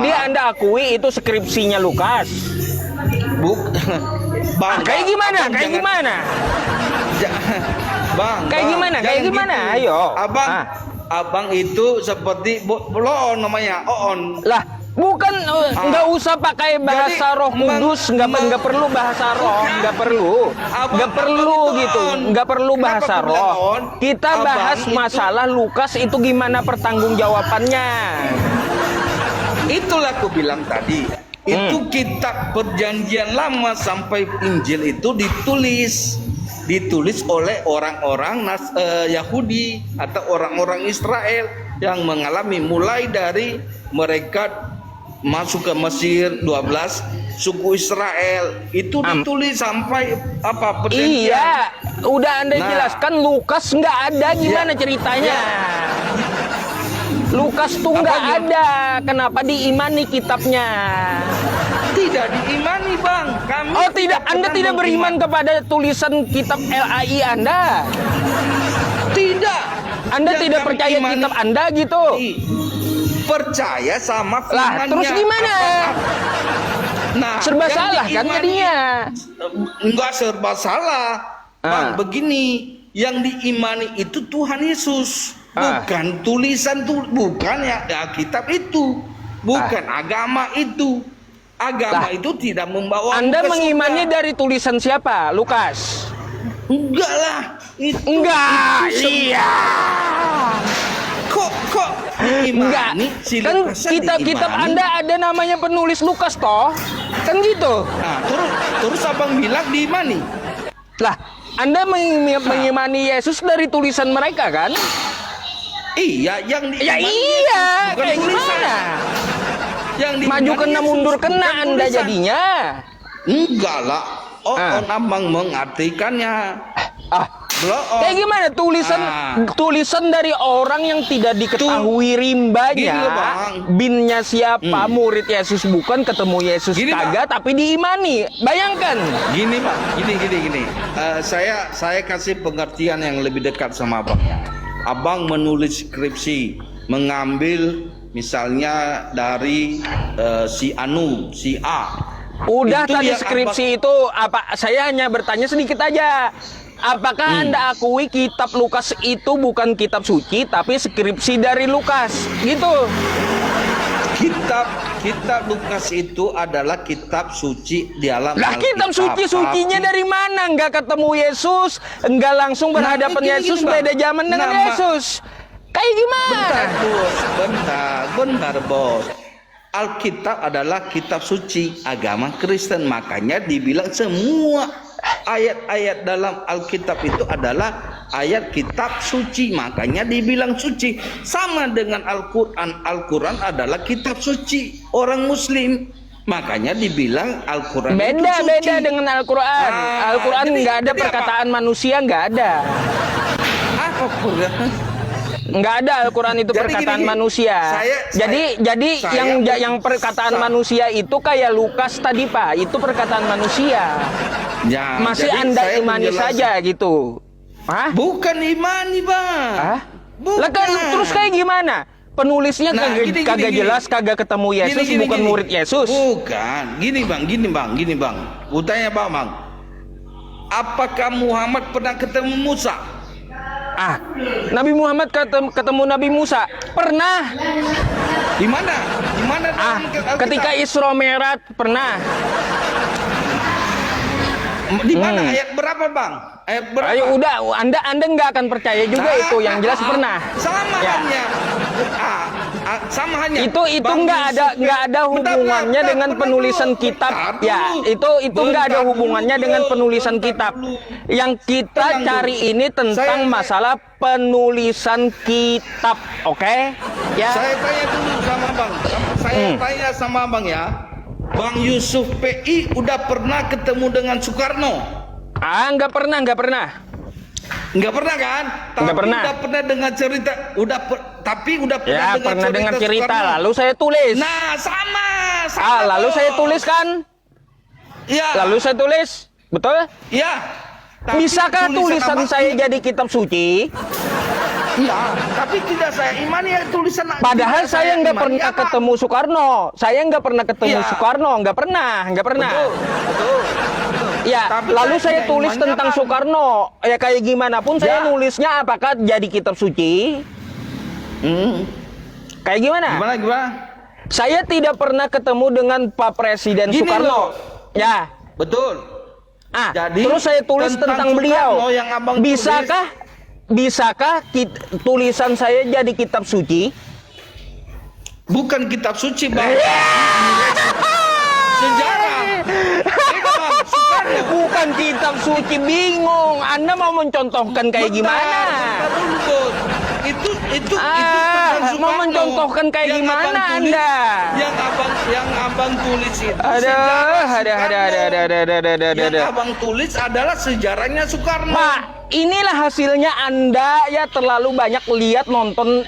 Dia Anda akui itu skripsinya Lukas. Bang, Kayak gimana? Kayak gimana? Bang, Kayak gimana? Kayak gimana? gitu. Ayo. Abang itu seperti Loon namanya, Oon. Lah, bukan nggak usah pakai bahasa Roh Kudus, nggak perlu bahasa Roh, nggak perlu gitu, nggak perlu bahasa Roh. Kita bahas masalah Lukas itu gimana pertanggungjawabannya. Itulah aku bilang tadi. Itu kitab Perjanjian Lama sampai Injil itu ditulis oleh orang-orang Yahudi atau orang-orang Israel yang mengalami mulai dari mereka masuk ke Mesir 12 suku Israel itu ditulis sampai apa perjanjian. Iya, udah Anda jelaskan Lukas nggak ada gimana ceritanya. Lukas tuh nggak ada. Kenapa diimani kitabnya? Tidak diimani, Bang. Kami tidak. Anda tidak beriman kepada tulisan kitab LAI Anda? Tidak. Anda tidak percaya kitab Anda gitu? Percaya sama firman-Nya. Lah, terus gimana? Nah, serba salah kan jadinya? Enggak serba salah. Bang, begini, yang diimani itu Tuhan Yesus. Bukan tulisan bukan ya kitab itu, bukan agama itu. Agama itu tidak membawa Anda mengimannya dari tulisan siapa? Lukas? Enggak lah. Enggak. Iya. Kok enggak? Kan kitab Anda ada namanya penulis Lukas toh? Kan gitu. Nah, terus abang bilang diimani. Lah, Anda mengimani Yesus dari tulisan mereka kan? Iya, yang diimani. Ya iya, kayak gimana? Yang maju kena mundur kena Anda jadinya. Enggak lah. Abang mengartikannya. Kayak gimana tulisan dari orang yang tidak diketahui rimbanya, binnya siapa, murid Yesus bukan, ketemu Yesus kagak, tapi diimani. Bayangkan. Gini Pak, gini. Saya kasih pengertian yang lebih dekat sama abang. Abang menulis skripsi, mengambil misalnya dari si Anu, si A. Udah itu tadi skripsi itu apa? Saya hanya bertanya sedikit aja. Apakah Anda akui kitab Lukas itu bukan kitab suci tapi skripsi dari Lukas? Gitu. Kitab Lukas itu adalah kitab suci di alam Alkitab. Lah kitab sucinya dari mana? Enggak ketemu Yesus, enggak langsung berhadapan Yesus, beda zaman dengan Yesus. Kayak gimana? Bentar bos. Alkitab adalah kitab suci agama Kristen, makanya dibilang semua ayat-ayat dalam Alkitab itu adalah ayat kitab suci, makanya dibilang suci. Sama dengan Al-Quran. Al-Quran adalah kitab suci orang Muslim, makanya dibilang Al-Quran itu suci. Beda dengan Al-Quran. Al-Quran nggak ada perkataan manusia, nggak ada. Apa Quran? Nggak ada Al-Quran itu perkataan manusia. Yang perkataan manusia itu kayak Lukas tadi Pak, itu perkataan manusia. Ya, masih Anda imani saja gitu. Hah? Bukan imani Bang. Hah? Lah kan terus kayak gimana? Penulisnya kagak jelas, kagak ketemu Yesus, bukan murid Yesus. Bukan. Gini bang. Utanya Bang. Apakah Muhammad pernah ketemu Musa? Nabi Muhammad ketemu Nabi Musa pernah. Di mana? Ketika Isra Mi'raj pernah. Di mana ayat berapa Bang? Ayat berapa? Ayo udah, Anda nggak akan percaya juga itu, yang jelas pernah. Sama hanya. Itu nggak ada hubungannya dengan penulisan kitab. Itu nggak ada hubungannya dengan penulisan kitab. Yang kita cari ini tentang masalah penulisan kitab, oke? Ya. Saya tanya dulu sama Bang. Tanya sama Bang ya. Bang Yusuf PI udah pernah ketemu dengan Soekarno? Nggak pernah. Nggak pernah kan? Nggak pernah. Udah pernah dengar cerita, tapi udah pernah pernah dengar cerita, lalu saya tulis. Nah, sama lalu saya tulis kan? Iya. Lalu saya tulis, betul? Iya. Bisakah tulisan saya jadi kitab suci? Iya, Tapi tidak saya imani ya tulisan. Padahal tidak saya nggak imani. pernah Apa? ketemu Soekarno. Saya nggak pernah ketemu Iya. Soekarno, nggak pernah. Betul, betul. Ya, Tapi lalu saya saya tidak tulis imani tentang apa? Soekarno. Ya kayak gimana pun saya Ya. nulisnya apakah jadi kitab suci? Kayak gimana? Gimana? Saya tidak pernah ketemu dengan Pak Presiden Gini Soekarno. loh. Ya. Betul. Jadi, Terus saya tulis tentang beliau. Soekarno yang abang Bisakah tulisan saya jadi kitab suci? bukan kitab suci, Bang. Sejarah. Bang, Soekarno. Bukan kitab suci, bingung. Anda mau mencontohkan kayak gimana? Bentar dulu, Bos. Itu tentang mau Soekarno. mencontohkan kayak Yang gimana abang tulis- Anda? Yang abang tulis itu Ada. Yang abang tulis adalah sejarahnya Soekarno. Pak, inilah hasilnya Anda ya terlalu banyak lihat nonton